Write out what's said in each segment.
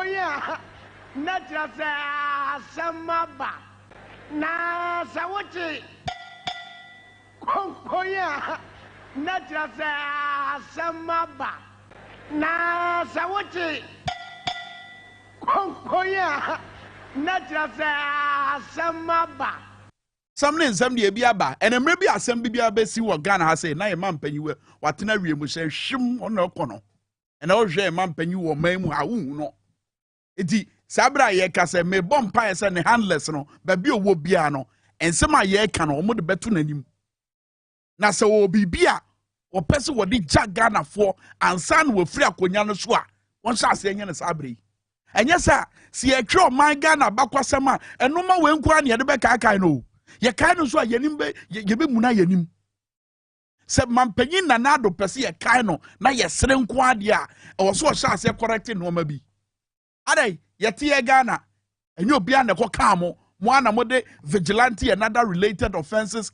Konkoya, natural Samaba, na Sawachi Konkoya, natural Samaba, na Sawachi Konkoya, natural Samaba. Some de biaba, and maybe a some bibia besi wa Ghana has say, na man penny what in a real shim on no corner. And all share man penny or memu a no. Iti Sabra ye kase me bomb pies and handless no, baby wo biano, and some a ye can or the better than him. Na so will be beer or person will di Jack Ghana for and son will free a conyano swa. One shall say in a sabri. And yes, sir, see a crow my Ghana bakwa sama, and no more when Kwan Yadebeka I know. Ye kind of so yenimbe ye be muna yenim. Se man penyin na nado pese ye kind na ye sere nko ade a e so sha se correct no ma bi. Adai ye tie Ghana enye obi an ko ka mo ana mo de vigilante and other related offenses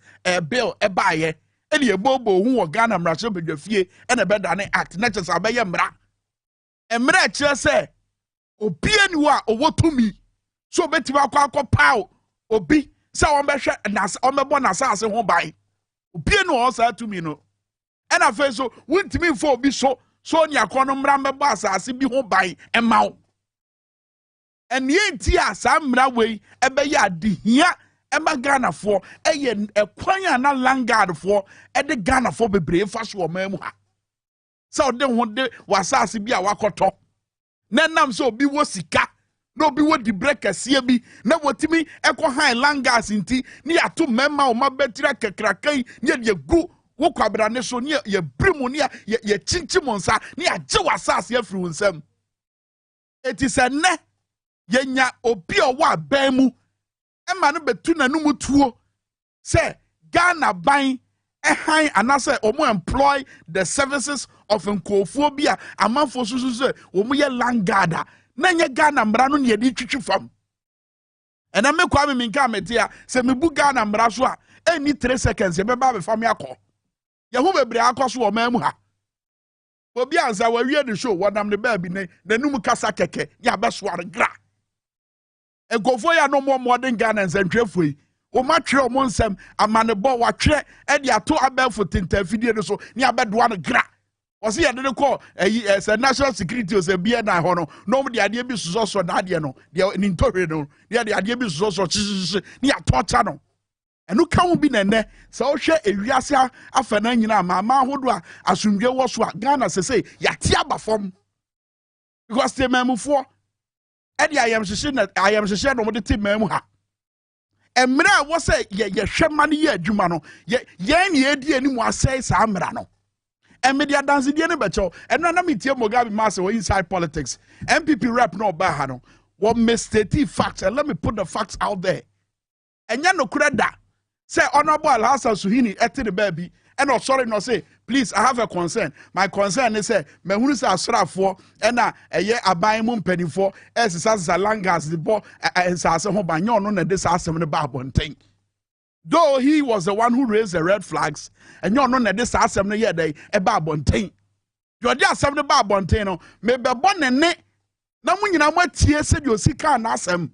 bill e ba ye e de bobo hu wo Ghana mrahye bedwafie e na be da ne act na chese abaye mra. Emra kire se obi eni wo a owotumi so betima akwa paw obi sa on be hwe na on be bona asase ho bai obi no o sa to me no e na fe so wuntimi fo obi so ni akono mra mebo asase bi ho bai e mawo eni enti a sa mra wei e be ya adihia e ma Ghana fo e ye ekwan na landguard fo e de Ghana fo bebre fa so o mamu ha sa o de ho de wasase bi a wakoto na nam so obi wo sika no bi wo di break asie bi na wotimi ekọ han langas nti ni ato mema o mabetira kekrakan ni ye gu wo kwabra ne so ni ye brimu ni ye chinchim nsa ni agye wasase afiri wonsam eti se ne ye nya obi o wa ban mu e ma no betu nanum tuo se Ghana ban han anase omo employ the services of nkophobia amanfo susu se omo ye langada na nye Ghana mra no ne di twitwi fam ena me kwa me nka metia se me bu Ghana mra so a eni 3 seconds ye be ba be fam yakọ ye hu bebre akọ so o mamu ha obi ansa wa wie de show wadam ne ba bi ne nanum kasa keke ya be so gra egofo ya no mo modern Ghana nsantwefoi o ma twe o mo nsam amane bo wa twe e de ato abelfo tentafidie no so ni abedoa no gra o se ye de ko as national security o se bia na ho no de ade bi so na ade no de ni ntohwe no de ade bi so ni atocha no enu ka wo bi nene se o hwe ewiase afana nyina ma hodo a asundwe wo so a Ghana se say yate abafom because the memufo e de ayam hye no mo de te memu ha emra wo se ye hwema ne ye adwuma no ye ne edi ani mu asai sa amra no media dance die ne becho eno na metie Mugabe mass or inside politics MPP rep no ba ha no what mistake facts and let me put the facts out there enya no kreda say honorable Alhassan Suhini ete the baby and no sorry no say please I have a concern my concern is say me hunu say asrafo na eye aban mu mpanifo esisa zalangas the bo ensase ho banyo no na de sa asem ne ba abonten. Though he was the one who raised the red flags, and you're not this assembly yet, they a babontain. You're just 70 babontain, maybe a bonnet. Now, when you know what tears said you see can ask them.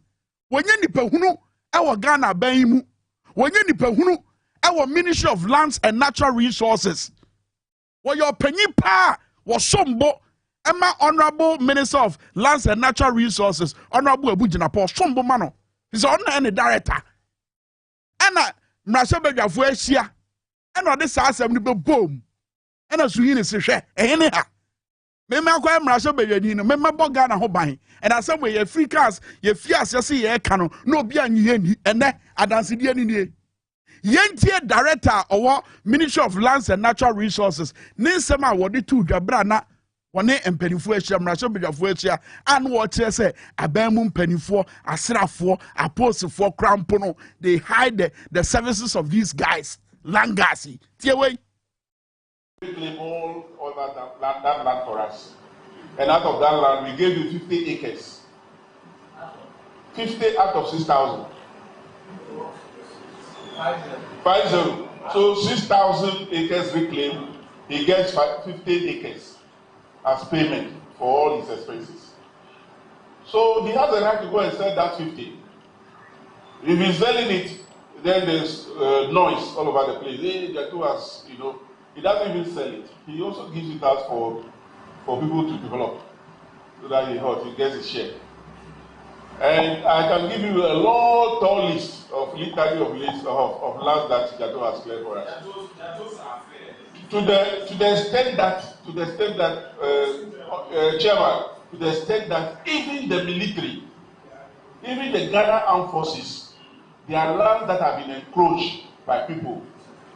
When you need Pahunu, our Ghana Baimu, when you need Pahunu, our Ministry of Lands and Natural Resources. Well, your penny pa was sombo, and my honorable Minister of Lands and Natural Resources, Honorable Abujina Paul Sombo Mano, he's on any director. Ana mrasha bedwafo ahia ena ode saa asem ne be bom ena Suhini se hwe ehene ha mema akwa mrasha bedwani no mema bo Ghana ho ban ena asem we Africans ye fiase se ye ka no na obi anyi ni ene adansede ani nie yentie director owo Ministry of Lands and Natural Resources ne nsem a wode tu dwabra na wone mpanifo ahia mrasha bedwafo ahia an wo kire se aban mu mpanifo asrafo aposifo krampo no they hide the services of these guys langasi tie we claim all that land for us and out of that land we gave you 50 acres 50 out of 6,000 50 so 6,000 acres reclaimed he gets 50 acres as payment for all his expenses. So he has the right to go and sell that 50. If he's selling it, then there's noise all over the place. Hey, Jatu has, he doesn't even sell it. He also gives it out for people to develop, so that he gets his share. And I can give you a long, tall list of litany of lands that Jatu has cleared for us. To the extent that, Chairman, to the extent that even the military, even the Ghana Armed Forces, there are lands that have been encroached by people.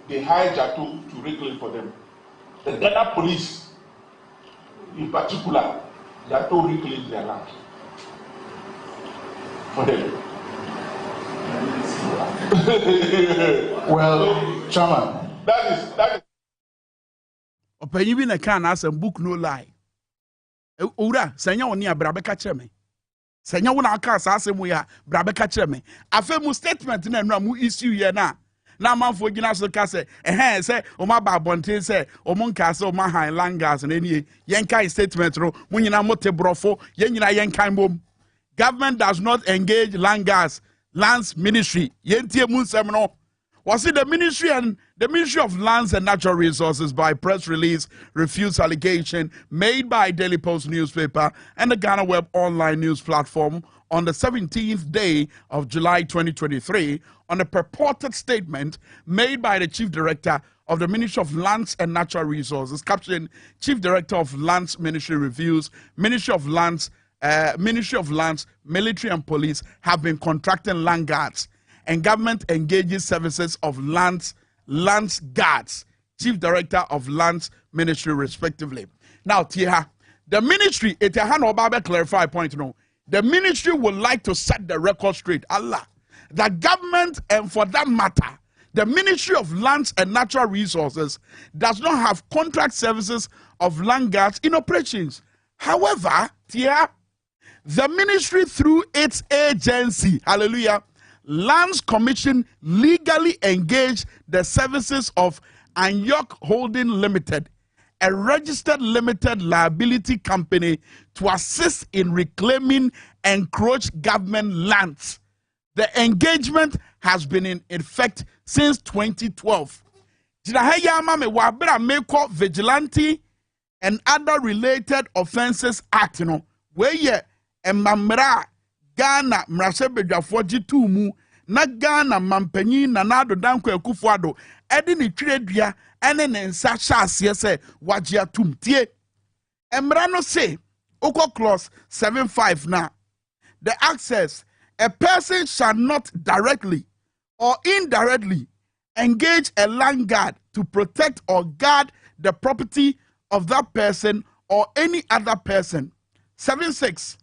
They hire Jatu to reclaim for them. The Ghana police, in particular, Jatu reclaims their land for them. Well, Chairman, that is. Opanyi bi na kan asem book no lie. Owura, senya woni abrabeka kire me. Senya wona aka asase mu ya brabeka kire me. Afa mu statement na nura mu issue ye na manfo gina so ka se se o ma ba bonten se o mo nka se o ma han langas na enie yen kan statement ro mu nyina mote brofo yen nyina yen kan bom. Government does not engage langas lands ministry yen tie mu nsem no. Was it the Ministry of Lands and Natural Resources by press release refutes allegation made by Daily Post newspaper and the Ghana Web online news platform on the 17th day of July 2023 on a purported statement made by the Chief Director of the Ministry of Lands and Natural Resources, captioned Chief Director of Lands Ministry reviews, Ministry of Lands, military and police have been contracting land guards and government engages services of lands guards, Chief Director of Lands Ministry, respectively. Now, Tia, the ministry, it clarify point. The ministry would like to set the record straight. Allah, the government, and for that matter, the Ministry of Lands and Natural Resources does not have contract services of land guards in operations. However, Tia, the ministry through its agency, hallelujah, Lands Commission legally engaged the services of Anyok Holding Limited, a registered limited liability company, to assist in reclaiming encroached government lands. The engagement has been in effect since 2012. Vigilante and other related offenses act, where ye emamra Ghana mrasebedwafo jitu mu na Ghana mampanyi na nado danko ekufuado edi ni twiredua ene ne nsa hyaase se wagye atumtie emra no say oko clause 75 na the access a person shall not directly or indirectly engage a land guard to protect or guard the property of that person or any other person. 76.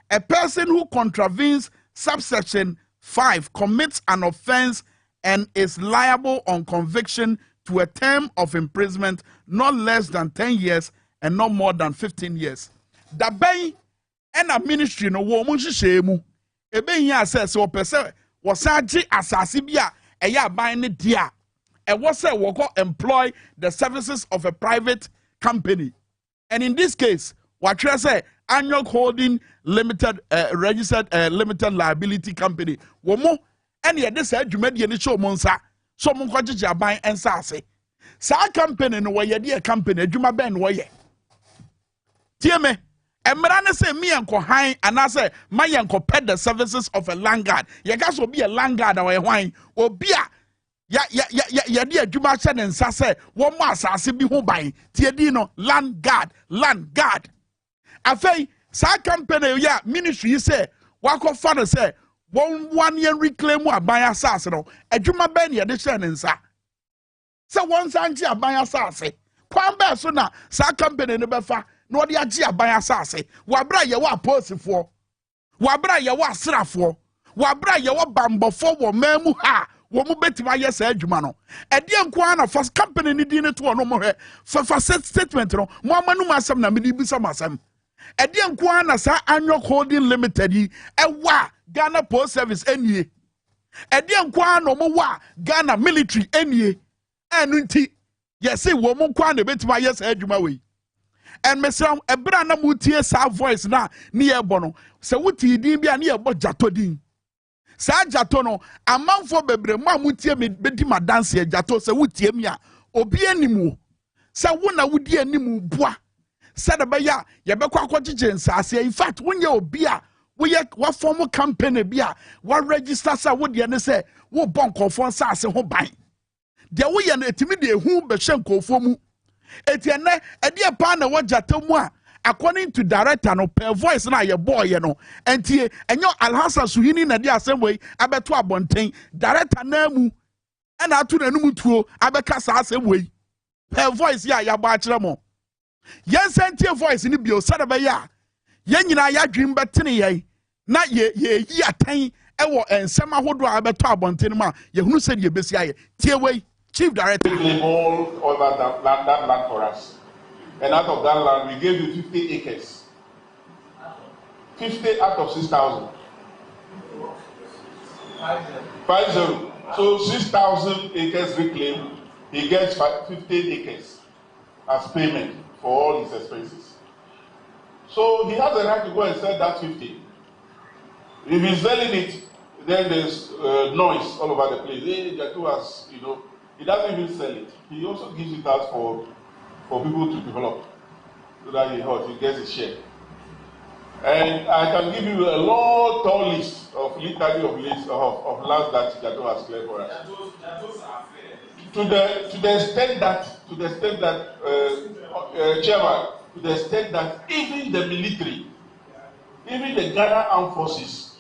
A person who contravenes subsection 5 commits an offense and is liable on conviction to a term of imprisonment not less than 10 years and not more than 15 years. Da bay and a ministry no wo mun hihye mu ebe yin assess o pese wo saji asase bia eya ban ne dia e wo say wo go employ the services of a private company, and in this case what you say Anyok Holding Limited, registered limited liability company. Womo, and yet this adjumedi ni show monsa, so monkoji jaban and sase. Sa company no way dear company, Juma Ben way. Tieme, Emrana say me and Kohine, and I say my uncle pet the services of a land guard. Yagas will be a land guard or a wine, or beer. Ya dear Juma said and Sase, one more sase be home by Tiedino, land guard. Afei sa company ya ministry say wako father say 1 year reclaim aban asase no adwuma ben ye de hye ne nsa say one sanji aban asase kwan be so na sa company ne befa na odi agi aban asase wabra ye wa aposifo wabra ye wa asrafo wabra ye wa bambofo wo mamu ha wo mu betima ye sa adwuma no ede nko na first company ni di ne to no mo hwe fa statement no mo amanu masam na me di bisa masam edi nko na sa Anyok Holding Limited yi ewa Ghana Post Service enie edi nko na mo wa Ghana Military enie enu nti ye say wo mo nko na betima yes adwuma we and mesam ebra na mutie sa voice na ne yebo no se wuti din bia ne yebo jato din sa jato no amanfo bebre mo amutie me bedi ma dance jato se wutie mi a obi animu se wo na wudi animu boa se da be ya ye be kwa kwogye nsase in fact wonye obi a wa form campaign bia wa register sa wo de ne se wo bon konfon nsase ho ban de wo ye na etimi de hu be hye nkofo mu etienne ede pa na wo jato mu a according to director no per voice na ye boy no entie enyo Alhassan Suhini na di assemble abeto abonten director na mu e na atu na num tuo abeka sa assemble per voice ya bo akere mo yen sentie voice ni bio sada be ya yen nyina ya dwim betene ye na ye yi atan e wo ensem ahodo abeto abonten ma ye hunu se ye besi aye tie we chief director all that land for us. And out of that land, we gave you 50 acres. 50 out of 6,000. 50. So 6,000 acres reclaimed. He gets 15 acres as payment for all his expenses. So he has the right to go and sell that 50. If he's selling it, then there's noise all over the place. Hey, Jatu has, he doesn't even sell it. He also gives it out for people to develop, so that he gets a share. And I can give you a long, tall list of litany of lands that Jado has cleared for us. To the extent that, Chairman, to the extent that even the military, even the Ghana Armed Forces,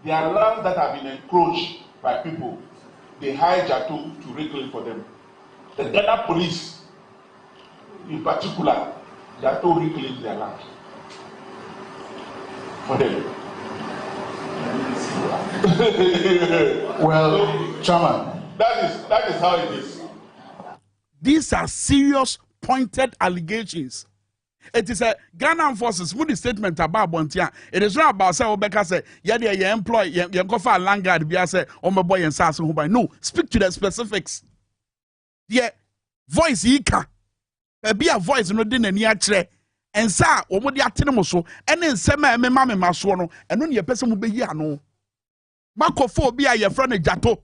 there are lands that have been encroached by people. They hire Jado to reclaim for them. The Ghana Police, in particular, that all reclaim their land for them. Well, Chairman, that is how it is. These are serious, pointed allegations. It is a Ghana forces with the statement about Bontia. It is not about say Obeka say you employ you go for a land guard be say oh my boy and Sasu who by no. Speak to the specifics. The voice yika. Be a voice no din ani akere ensa omo de atene mo so ene nsema me ma me maso no eno ne yepese mo beyi ano makofo bi a ye fra ne jato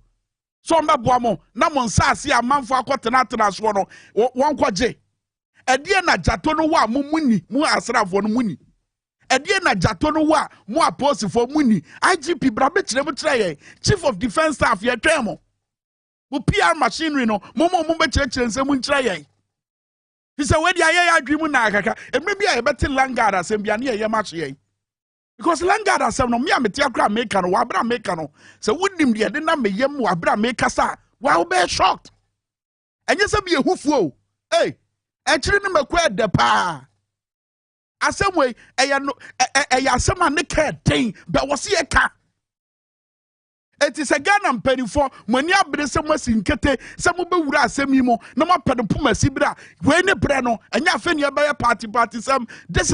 so mbeboa mo na mo nsase amanfo akotena atena so no won kwaje edie na jato no wa mo muni mo asrafo no muni edie na jato no wa mo aposifo muni IGP bra be kire mo kire ye chief of defense staff ye twem mo PR machinery no mo be kire nsem nkire ye. He said, where the Aya dream na kaka, and maybe I better Langard as and Biania match ye. Because Langard as no me, I'm a Tiakra maker, no Wabra maker, no. So wouldn't him the Adena me yem Wabra maker, sir. Wow, be shocked. And yes, be a hoofo. Hey, actually, no quite the pa. As some way, a some naked thing, but was he a car? It is a Ghana penny for when you have some kete, some will be semimo, no more pedopuma sibra, when a brano, and ya fenya by a party some. This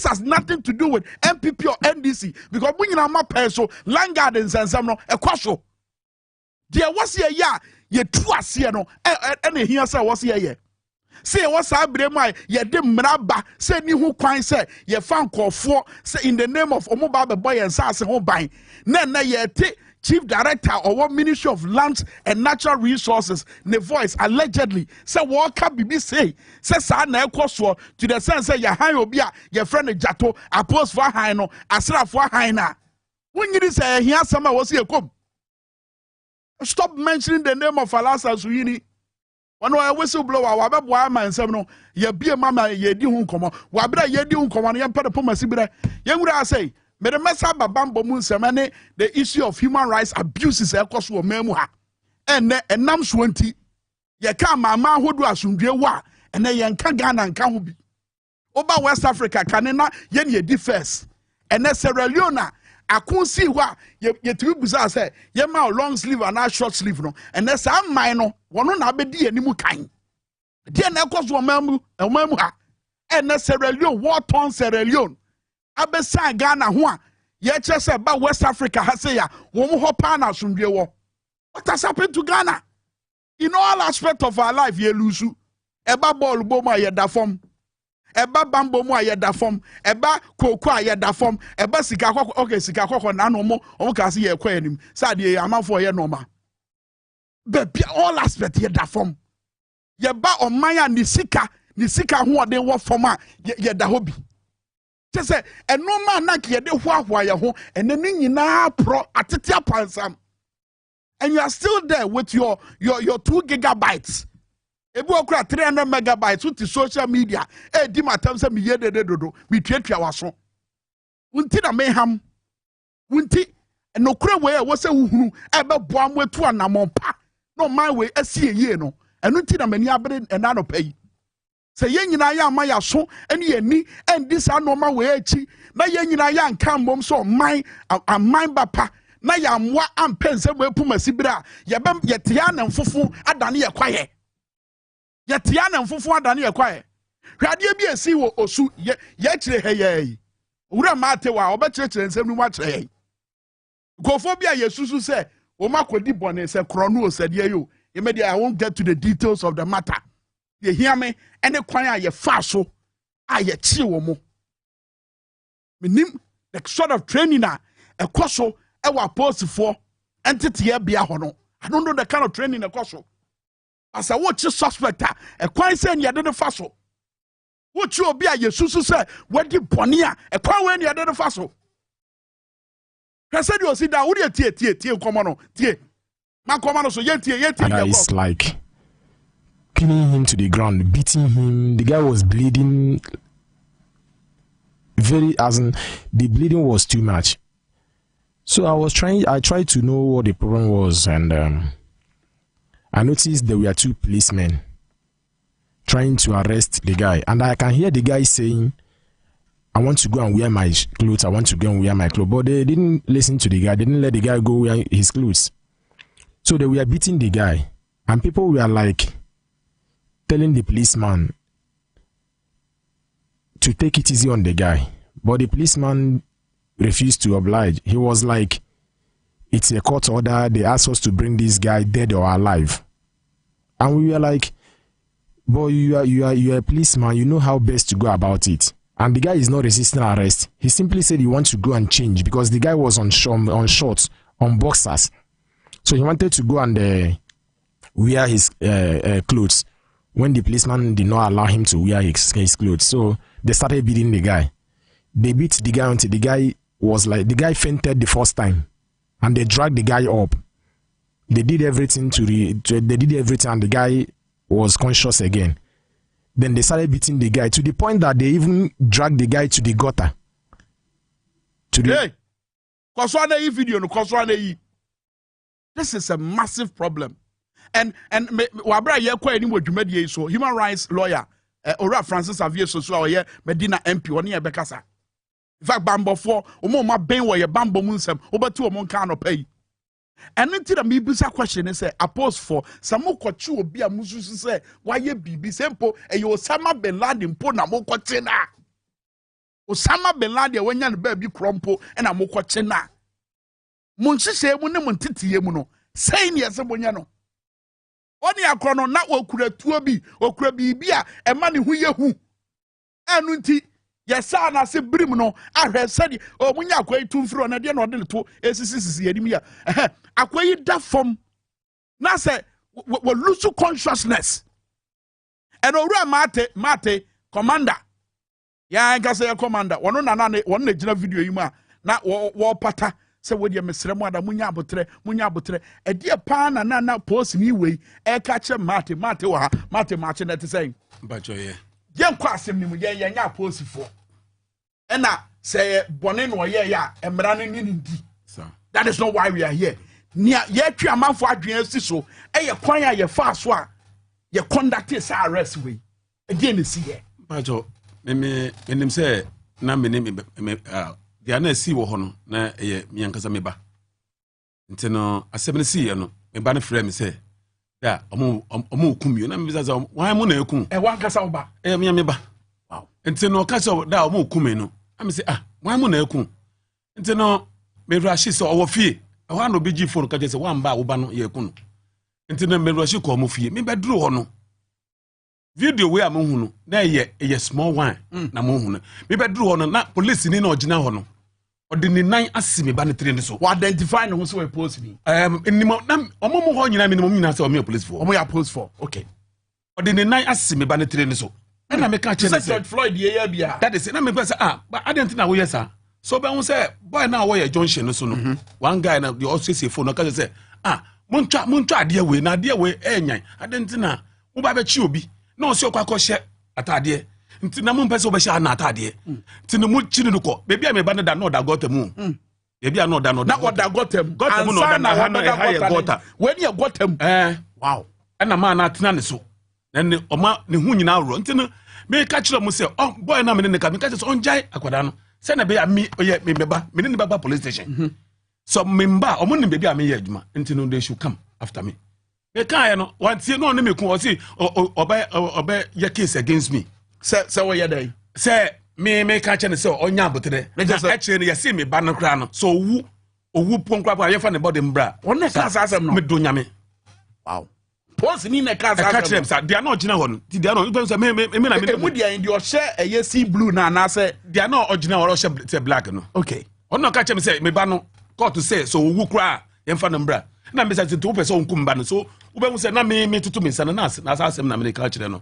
has nothing to do with MPP or NDC because when you are my peso, land gardens and some no a quasho. There was here, ye trust here no, and here say was here. Say what's I bring my ye dim mraba, say ni who quine say ye found call for say in the name of Omoba boy and Sasa home buying. Nana ye take. Chief Director of what Ministry of Lands and Natural Resources, ne voice allegedly say what can be say sa na ekwoso to the sense say ya han obi a your friend Jato apos for han no asra for han na wonyiri say here sama was here come. Stop mentioning the name of Alhassan Suhini. One way whistleblower wabeboa man sem no ye bie mama ye di hu nkomo wabra ye di hu nkomo no ye pede poma sibire ye ngura say me the messa babambo mun semane the issue of human rights abuses ekoso o memu ha enne enam so nti ye ka mama hodo asundwe wa enne ye nka Ghana nka ho bi oba West Africa kanena ye ne di first enne Sierra Leone akunsi wa ye tumi buza say ye ma long sleeve and short sleeve no enne sa man no wono na abedi animu kan de na ekoso o memu ha enne Sierra Leone Tonton Sansan abesa Ghana ho a ye che se ba West Africa ha se ya wo mo hopa na asundwe wo. What has happened to Ghana? In all aspects of our life ye lusu eba ball bo ma ye da fom eba bambo mu ayeda fom eba koko ayeda fom eba sika kokko okay sika kokko na no mo ka se ye kwa anim sa de amanfo ye normal be all aspect ye da fom ye ba oman ya ni sika ho ode wo fom a ye da hobi te se eno ma na ke ye de hoahoa ye ho ene ni nyina pro atete apansam and you are still there with your 2 gigabytes ebu okura 300 megabytes with the social media di matam se me yede dodo me twetwa waso wunti na meham wunti no kura we e wo se huhuru e be boa mwetu anamompa no man we asie yie no enu ti na mani abere ena no pai se ye nyina ya ama ya so ene ye ni endi sa no ma we achi na ye nyina ya nka mbom so man bapa na ya mwa ampense mo epuma sibira ye bem ye tia na mfufu adane ye kwaye ye tia na mfufu adane ye kwaye hwade bi esi wo osu ye kire heye wura mate wa obekire nsem nu ma kire heye gofo bia yesusu se o makodi bone se krono osade yo immediately I won't get to the details of the matter you hear me any kwan a ye fa so a ye chi wo mo minim the sort of training a ekoso e wa post for entity e bia ho no I don't know the kind of training ekoso as a watch suspect e kwan se ne de fa so watch obi a yesusu se wadi bone a e kwan we ne de fa so kase di osi da wo de tie komo no tie ma komo no so ye tie it's like pinning him to the ground, beating him. The guy was bleeding the bleeding was too much. So I tried to know what the problem was, and I noticed there were 2 policemen trying to arrest the guy, and I can hear the guy saying, I want to go and wear my clothes, but they didn't listen to the guy. They didn't let the guy go wear his clothes. So they were beating the guy, and people were like telling the policeman to take it easy on the guy, but the policeman refused to oblige. He was like, it's a court order, they asked us to bring this guy dead or alive. And we were like, boy, you are a policeman, you know how best to go about it. And the guy is not resisting arrest. He simply said he wants to go and change because the guy was on shorts, on boxers. So he wanted to go and wear his clothes when the policeman did not allow him to wear his clothes. So they started beating the guy. They beat the guy until the guy fainted the first time, and they dragged the guy up. They did everything and the guy was conscious again. Then they started beating the guy to the point that they even dragged the guy to the gutter. This is a massive problem. And wabra ye kwa ni wadwumadi so human rights lawyer Ora Francis Xavier so ye Medina MP oni e bekasa. In fact bambo for omo ma ben wo ye bambo mu nsem obatu omo nka no pay. And until the mibisa question is say apostle for some kochi obi a mususu say why bibi sempo e yo Osama bin Laden po na mo kochi na. Osama bin Laden wanya no ba bi krompo e na mo kochi na. Munhihye mu ne muntitiye mu no say ne yese bonya no. Oni akrono na okura tuo bi okura bibia e ma ne hu yehu. Enu nti yesa na se brim no ahwe sadi omunya akwai tumfiro na de na ode to esisisi yadim ya akwai da fom na se we lose consciousness and owura mate commander ya nka se commander wono na wono na gina video yi mu a na wo pata se wo de mesremu ada munya abotre e de pa na post ni wei e ka che mate wo ha mate mache na te say bacho ye yen kwa asem ni mu yen nya post fo ena say bone no ye ya emra no ni ndi that is not why we are here nia ye twa amanfo adwen asi so e ye kwan a ye fa so a ye conduct is arrest we again is here bacho menim say na menim dia na si wo ho no na ye miankasa meba ntino asem ne si ye no meba ne frɛ me say ya omo kumio na me bisa wan mo na ekum e wan kasa wo ba e meba wow ntino kasa da omo kume no am say wan mo na ekum ntino me rashi so owo fie e wan no bigi phone ka je say wan ba wo ba no ye ekum no ntino me rashi ko mo fie me beduru ho no video we am hu na ye small one na mo hu no me bedru ho no na police ni na ogina ho no odi ni nan ase me ba ne tire ni so we identify no so we post ni enimo na omo ho nyina minimum nyina se omo police for omo ya post for okay odi ni nan ase me ba ne tire ni so na me ka che ne George Floyd ye ya bia that is na me be say but I didn't na wo yes so be hu say boy na wo ye junction no so no one guy na the also say phone no ka say montwa ade we na ade we enyan ade ntina wo ba be chi obi na o se okwa hye atade ntina mo mpese obehye na atade ntina mo chi ni ko bebi a me ba da no da gotamu bebi a no da na oda gotamu no da na ha no ha ye gota when you gotamu wow na ma na atena ne so na ne oma ne hu nyina ro ntina me ka kire mo se boy na me ne ka me ka se on jai akwada no se na be ya me oye me beba me ne baba police station so member omo ne bebi a me ye adwuma ntino they should come after me me kan no wantie no ne me ku o si oba ye case against me se wo ye dey se me ka che ne se onya abotere na actually ye see me ba no kra no so owu ponkra pa ye fa ne body mbra won ka asem no me do nyame wow pose ni na ka asem sa dia no ogina ho no dia no you say me na me mu dia ndi o hye eye sea blue na se dia no ogina ho hye black no okay ono ka che me se me ba no court say so owu kra ye fa no mbra na me say to person nkum ba no so wo be hu say na me tutu me sana na asem na me ka kire no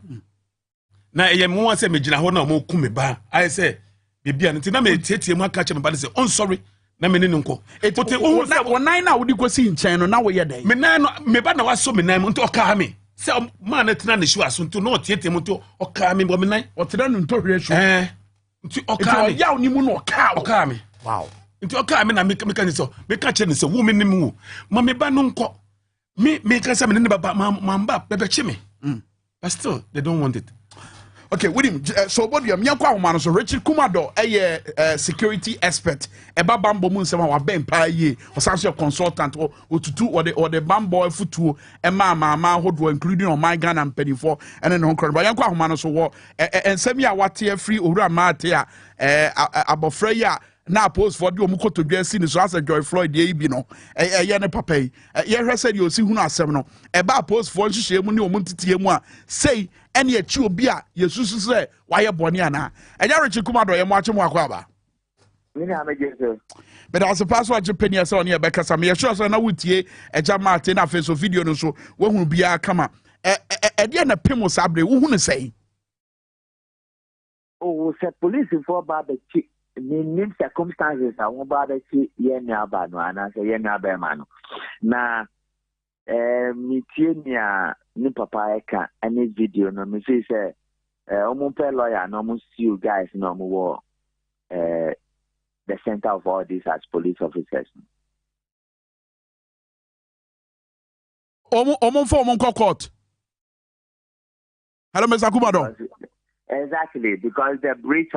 na eye mo say me gina ho na mo ku me ba I say bibia nti na me tietie mu aka che me ba say on sorry na me ne nko ote wo nine na wo di kwesi nchen no na wo ye den me nine no me ba na waso me nine nti oka me say man na tena ne shu aso nti no tietie mu nti oka me bo me nine otena no nto hwe shu nti oka me ya oni mu no oka me wow nti oka me na me ka ni so me ka che ne say wo me nim wo ma me ba no nko me ka say me ne baba ma mba bebe che me but still they don't want it. Okay, with him, so what you mean? So Richard Kumado, a security expert, a bambo moon, some of Ben Paye, or some consultant, or to do or the bambo foot, and mamma, who including on my gun and penny for, and then on But Yanko Humano, so what, and send me a what here free Ura Matia, about Freya. Now post for the Muko to dress in so as a Joy Floyd ye bino yene papa ye said you see who na asem no e ba post for nhye mu ne omuntitie mu a say ene ya chi obi a yesusu say waye bone ana enya rechi kumado ye mo ache mu akwa ba me na meje so but as a password je penia say on ye be kasa me sure say na wutie eja mate na face video no so wo hu bia kama e de na pemo sabre wo hu ne say oh say police for ba be chi nim circumstances I won't bother to yen aba no and I say yen aba man na me tia ni papa eka any video no me say omo pe lawyer no mo see you guys no mo wo the center of all this as police officers omo for omo court hello Mr. Kumado exactly because the breach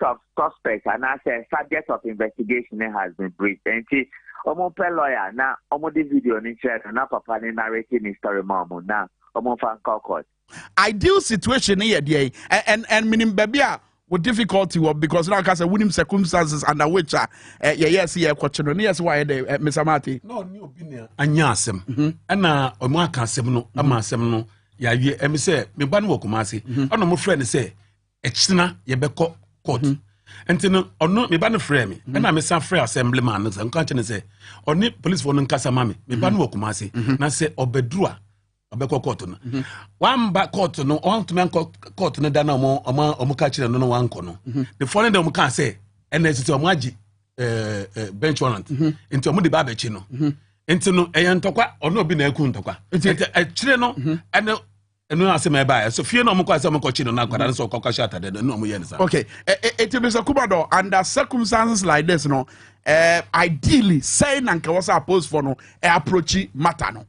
of suspect and as a subject of investigation has been breached. And see, omo pe lawyer na omo the video ni share na papa ni narrating the story mom na omo fan court. Ideal situation here there and minim baby with difficulty because now cause winning circumstances under which yes here question yes why Mr. Marty. No ni opinion anya asem. Na omo aka asem no ama asem no ya wie em say me ba no wakumase. Ono mo friend say echina ye beko court enti no ono me ba no frɛ me na me san frɛ assembly man no san kan kyene sɛ oni police for no nkasa ma me ba no wakuma ase na sɛ obeduru a obekɔ court no wan ba court no on to me court no da na omo ka kyerɛ no no wan kɔ no the following day omo ka sɛ NSC omo agi bench warrant enti omo de ba ba chi no enti no ɛyɛ ntɔkwa ono obi na eku ntɔkwa enti ɛkyerɛ no ɛne enu asem eba so fie no mo kwa asem ko chi no na kwada so kokwa shata de no mo ye nsa okay it Mr. Kumado under circumstances like this no ideally say na nka was supposed for no approach matter no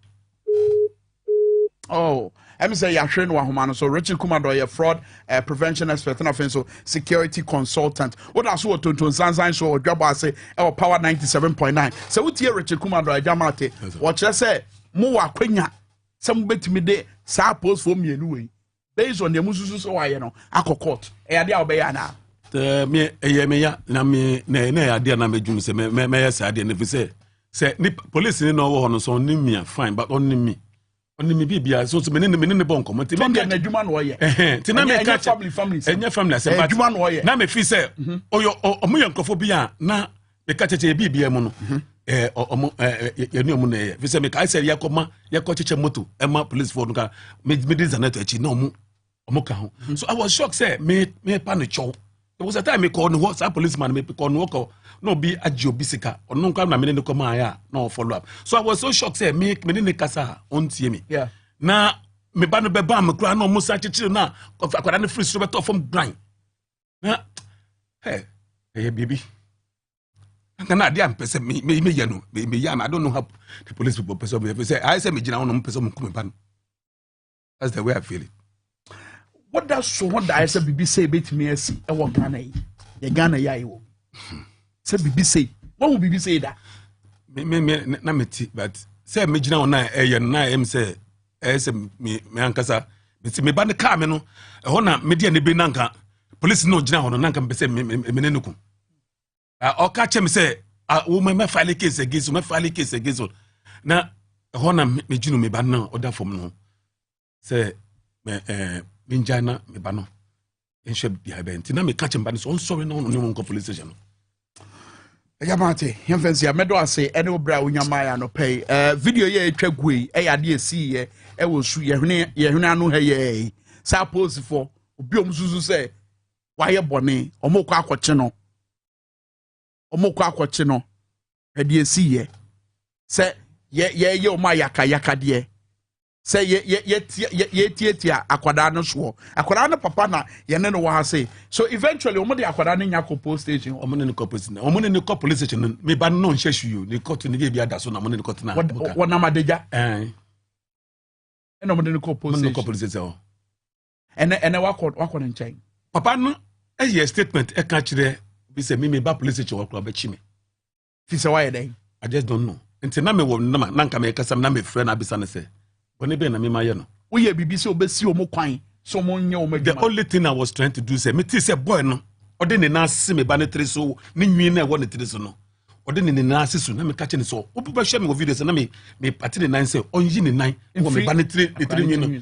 oh I'm say ya hwe no ahoma no so Richard Kumado ye fraud prevention expert na so security consultant what aso Tonton Sansan so Dwabo Ase e power 97.9 so wutie Richard Kumado ajamate what you say mo wa kwanya some betimi de sa post for me anyway based on the mususu so why no akọ court e ade a obey na me eye me ya na me na ade na medwum se me ya sa ade na fi se ni police ni no wo ho no so ni me fine but on me on me bibia so me ne bon komo ti me na adwuma no ye ti na me ka family enya family say but adwuma no ye na me fi say oyo omo ye nkofo bia na me ka cheche bibia mu no omo ye ni omo na ye fi say me ka say yakoma yakọ cheche moto ema police for no ka me dis anato achi na omo ka ho so I was shocked say me pa no chow. There was a time me call no what policeman me call no no be ajo bisika or no come na me ne come aya no follow up. So I was so shocked say me ne kasa on tie me. Yeah. Na me ba no be ba me kura no mo sa chichiri na akwara no free so beto from grind. Na hey baby. Kana dia mpese me ya no me ya I don't know how the police people person me say I say me gina no mpese mo come ban. That's the way I feel it. What does so what I say bibi say bet me asi e wo Ghana yi ye Ghana ya yi wo say bibi say what will bibi say that me na meti but say me gina ona e na em say me ankasa me ba ne car me no e ho na me dia ne be nanka police no gina ho no nanka be say me ne nuku o ka che me say wo me file case against na e ho na me gina me ba na order form no say Minjana me bano enhwe bia be nti na me ka chemba so sorry na no nko police station no Yamate hemfensi amedo ase ene obra onyama ya no pay video ye etwa gui e yade esi ye e wo su ye hwene anu ha ye sa pose for obi omsusu se waye bone omokọ akọche no ede esi ye se ye o ma yaka de say ye akwada no so akwada no papa na ye ne no wa say so eventually omo de akwada no nya ko police station omo ne ko police station me ba no nhyesu you the court ni bia da so na omo ne court na wona madeja omo ne ko police station ene wakọ ne nchen papa no ye statement e ka kire bi say me ba police station wakọ ba chi me fi say why then I just don't know until na me wo na nka me kasam na me friend abisa ne say when be na me maye no we ye bibi se obesi omo kwan so mo nye o the only thing I was trying to do say me ti say boy no ode ne na se me ba ne tre so ne nwi na e wo ne tre so no ode ne na se so na me ka che ne so obi ba hwe me video say na me party ne nan say onyi ne nan wo me ba ne tre nwi no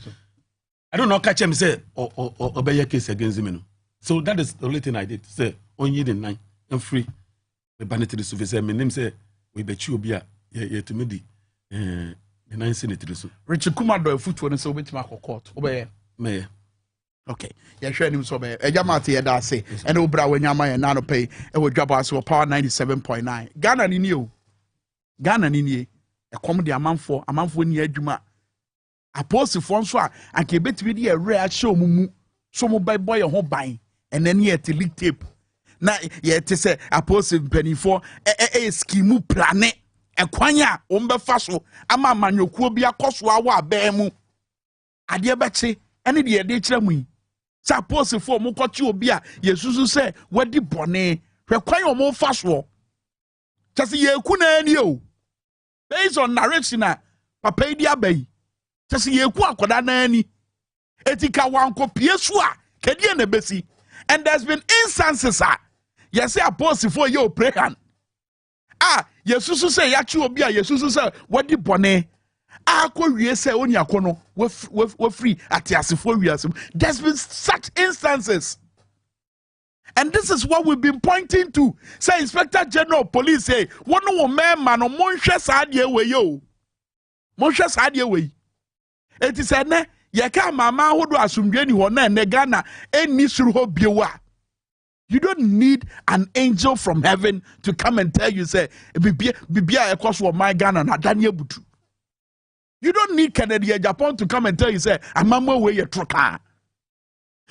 I don't know ka che me say o be ye case against me no so that is the only thing I did say onyi ne nan and free me ba ne tre so say me nim say we be chi obi a ye to me di Richard Kumado foot when so bit ma court obey me okay ya hwe nim so be ejamate ye da say and obra wanyama ye na no pay e wo Dwabo Ase power 97.9 Ghana ni ni e kom de amanfo ni adwuma aposifo nso a anke betimi de ye re show mumu so mo boy ho ban and then ye leak tape na ye te say aposif penifo skimu plane ekwanya ombefa so ama manyokuo bi akoso awa abemu ade beche ene de de kire mu sa posefo mo koche obi a yesusu se wadi bone hwekwanya o mo fa so tase ye ku na ani o based on narration a papa idi abai tase ye ku akoda na ani etika wanko piesu a kedie na besi and there's been instances a yes aposefo ye o prayer yesusu say yachi obi a yesusu say wadi bone akọ wie say oni akono we free atiasefo wiasem. There's been such instances and this is what we've been pointing to. Say Inspector General of Police say one wo man no monhwe saade we yo monhwe saade we eti say ne ye ka mama hodo asumdwe ni ho na ne Ghana eni suru ho biewa. You don't need an angel from heaven to come and tell you, say, Bibia ekoswo my Ghana na Daniel Butu. You don't need Kennedy Japan to come and tell you, say, Amamwe we ye troka.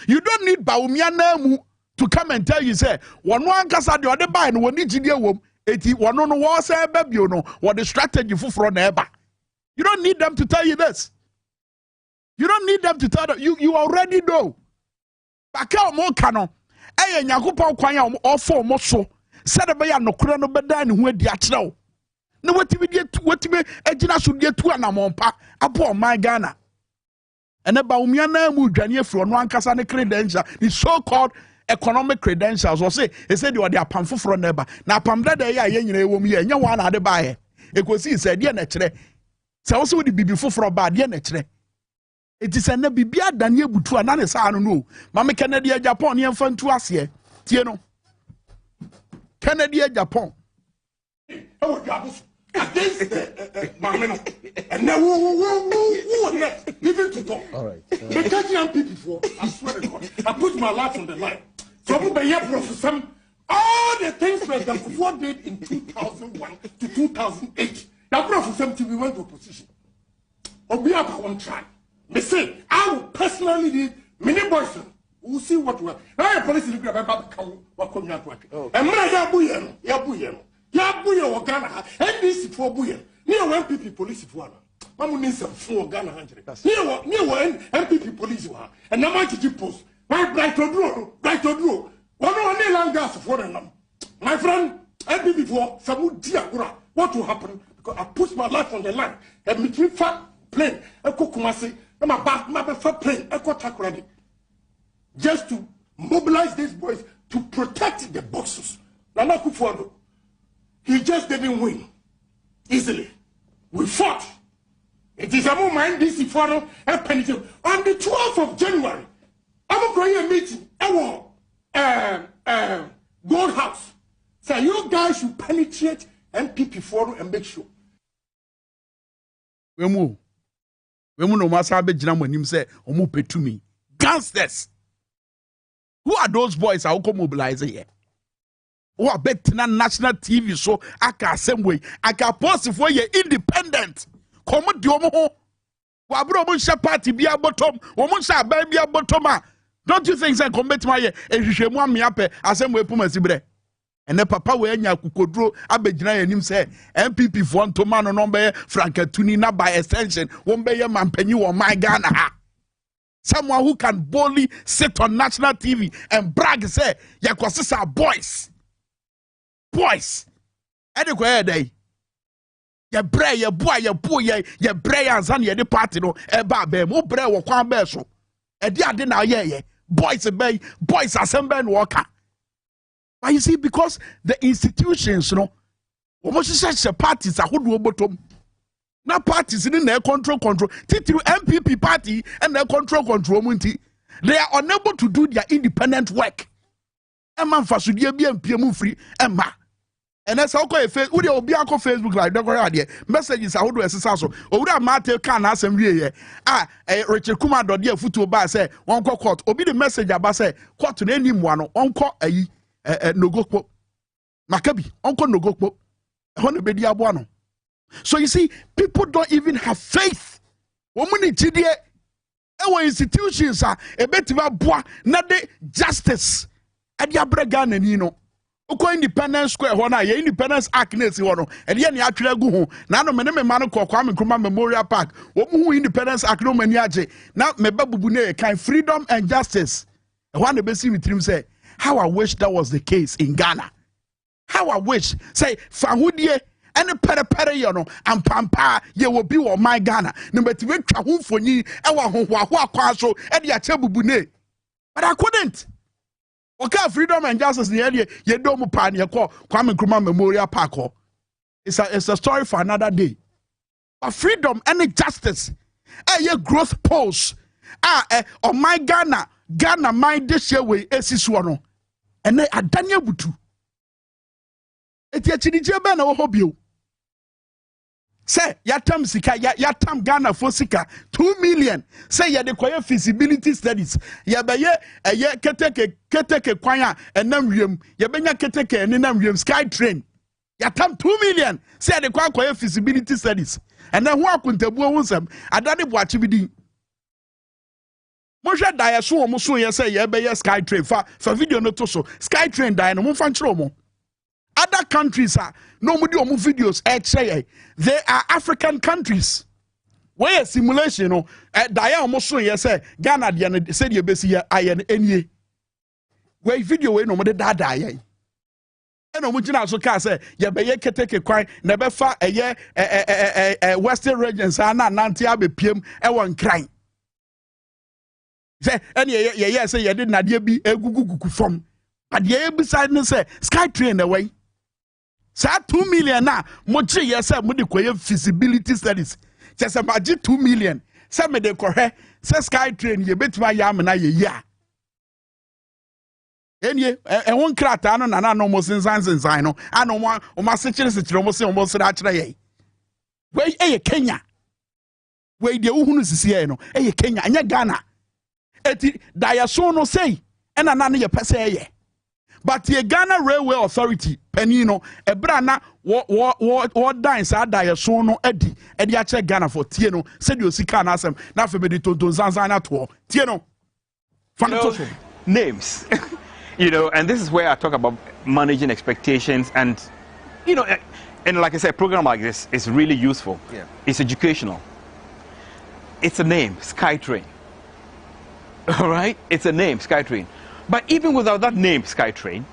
You don't need Baumia Namu to come and tell you, say, one kasa the other by and one need wom, eti one no was a baby, you know, what the strategy for from neighbor. You don't need them to tell you this. You don't need them to tell you already know. Baka mo kano. Eye Nyankopon kwan ya ofo mo so said be ya nokura no beda ne ho adi akyerew na watimi agina so de tu anamompa abo man Ghana ene ba umia na mu dwane afro no ankasa ne credential the so called economic credentials or say they said you are the apam foforo neba na apam da ya ye nyina ewom ye nya wa na ade ba ye ekosi se de na kire Say also with the bibi foforo ba de na kire. It is na bibia dane abutu anane sa no. Mama Canada Japan ye mfa ntu ase. Tie no. Canada Japan. Oh, Dwabo against the and now who even to talk. All right. The 30 young people before, I swear to God, I put my life on the line. So I'm going to for some all the things President Kufuor did in 2001 to 2008. Now, for some we went to opposition. We have one try. Me say, I will personally lead many boys. We'll see what we are. I have police in the grab about what come out. And when I have ya buye wo Ghana NDC for buye ni o MPP police for na mamu ni some for Ghana 100 ni wo MPP police wa and na ma titi post right to draw one only land gas for them my friend MPP for some dia what will happen because I put my life on the line and me three fat plane e ko Kumasi na my fat plane e ko Takoradi just to mobilize these boys to protect the boxes na na Kufuor. He just didn't win easily. We fought. It is about my NDC forum and penitentiary. On the 12th of January, I'm going to a meeting. Gold House. So you guys should penetrate MPP forum and make sure. Wemu no masa be jina monim say omu petumi. Gangsters. Who are those boys I will mobilize here? Who bet na national TV so aka same way aka post for ye independent come di omo ho wa bro mo sha party bia bottom omo sha ba bia bottom a don't you think say come bet ma ye ehwehwemu ameape asem we puma sibre ene papa we anya kukodro abegina ye nim say MPP for ntoma no be Frankatuni na by extension won be ye mampanyi wo my Ghana ha. Someone who can boldly sit on national TV and brag say yakosisa boys ede ko e dey ye bre ye boy ye po ye bre ansan ye de party no e ba ba mo bre wo kwan ba so e de ade na ye boys assemble no waka. But you see, because the institutions no almost such parties ahodo obotom na parties in their control titiru MPP party and their control munti they are unable to do their independent work. Emma fasudie bi ampiemu free emma. And that's how we will be on Facebook like that. Messages are who so. Owura Mate can ask him here. Richard Kuma do dia futu ba say one court. Obi the message about say court to any one onko no go Makabi onko no go hono be dia boano. So you see, people don't even have faith. Woman chidie our institutions are a bit of bois na de justice. Adia brega na ni no. Oko Independence Square ho na ye Independence Arc na si ho no e de na atwere gu ho na no me ma no Kwame Nkrumah Memorial Park wo mu hu Independence Arc no mani age na me ba bubu na kind freedom and justice e ho na be si witrim say how I wish that was the case in Ghana. How I wish say fahudie ene pere yo no ampampa ye wo bi wo my Ghana na betime twa ho mfonyi e wa hohoaho akwa so e de ache bubu ne but I couldn't. Okay, freedom and justice the area you don't pan your call Kwame Nkrumah Memorial Park. It's a story for another day. But freedom and justice, your growth pose. On my Ghana my this year way esiswano. And then Adanya Butu. It yachini ben o hobio. Say yatam sika yatam Ghana for sika 2 million. Say ya de kwaya feasibility studies. Ya be ye keteke kwaya enam wiem. Ya benya keteke enam wiem sky train. Yatam 2 million. Say ya de kwaya feasibility studies. And then who akuntabu wonsam adade boachi bidin. Mosha da ya so omo so ye say ya be ye sky train fa video no to so sky train da no mo fa nchiro mo. Other countries are no more videos. They are African countries. Where simulation, no, Dia almost so yes, Ghana, said you basi iron any. Where video no more that die. And Omujina so can say, ya be ye take a quine, never far a year, Western regions are not Nantia be PM, one crying. Say, any yes, say you did not be a gugu from. But ye beside me say, sky train away. Sa 2 million na mochi yes mudi koye feasibility studies just about 2 million. Some of the correct says sky train ye betuma yamna ye ya. Enye e won krata no na no mo Sansan no ano mo o ma sechere mo se o mo sra kire ye. We e Kenya. We de uhunu sisi e no e Kenya anya Ghana. Eti dayaso no say e na ye pese ye. But the Ghana Railway Authority, Penino, a brana, what dines are dia sono Eddie, Ache Ghana for Tieno, said you see can ask him, now for me to Tonton at all. Tieno. Names. And this is where I talk about managing expectations and, and like I said, a program like this is really useful. Yeah. It's educational. It's a name, SkyTrain. All right? It's a name, SkyTrain. But even without that name, SkyTrain,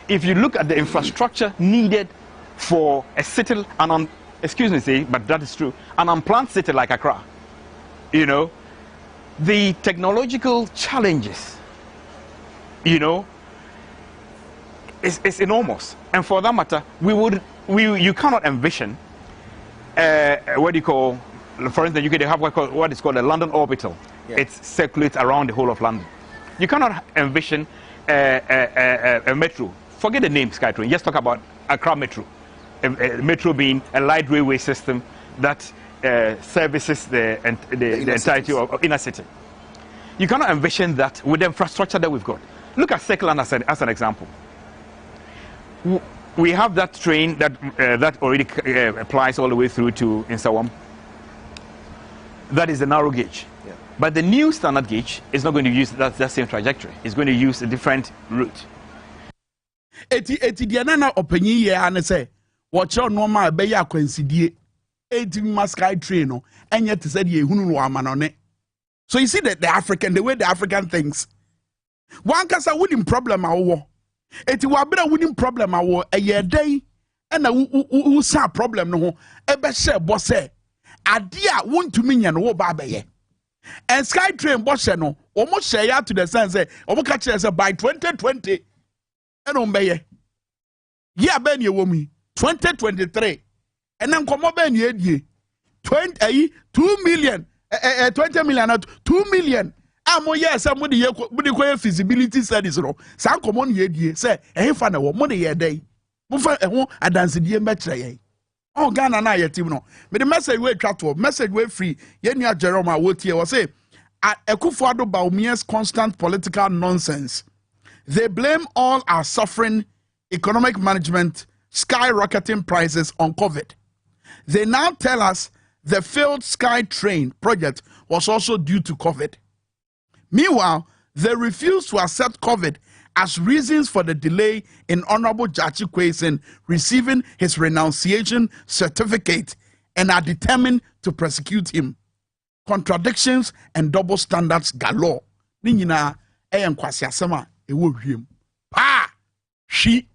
if you look at the infrastructure needed for a city, but that is true, an unplanned city like Accra, the technological challenges, is enormous. And for that matter, you cannot envision, what do you call, for instance, they have what is called a London orbital. Yeah. It circulates around the whole of London. You cannot envision a metro. Forget the name SkyTrain. Just talk about Accra Metro. A metro being a light railway system that services the entirety of inner city. You cannot envision that with the infrastructure that we've got. Look at Circleland as an example. We have that train that already applies all the way through to Insawam. That is the narrow gauge. Yeah. But the new standard gauge is not going to use that same trajectory. It's going to use a different route. Eti diana openyi ye ane say watch on normal be ya kwansidie eti Sky train no enye te say de ehunu no amanone. So you see that the way the African thinks. One kasa winning problem awo. Eti wabra winning problem awo eye day na wo sa problem no ho ebe share boss say ade a wontumi nya no wo ba beye. And Sky train boss no omo share ya to the sense say omo ka kire say by 2020 and on beye. Yeah ben ye wo mu 2023 and then komo ben ye die 2 million 20 million 2 million amo yes somebody ye feasibility studies no san komo ye die say fa na wo mo ye dey mo fa ho adanse die mbekire ye. Oh Ghana na ye team no me the message we twa to message we free ye nua Jerome Awotie was say Akufo-Addo Bawumia's constant political nonsense. They blame all our suffering, economic management, skyrocketing prices on COVID. They now tell us the failed Sky Train project was also due to COVID. Meanwhile, they refuse to accept COVID as reasons for the delay in Honorable Jachi Kwesen receiving his renunciation certificate and are determined to prosecute him. Contradictions and double standards galore. Ninyina eyan kwasi asema ewo hwiem. Pa! Shi!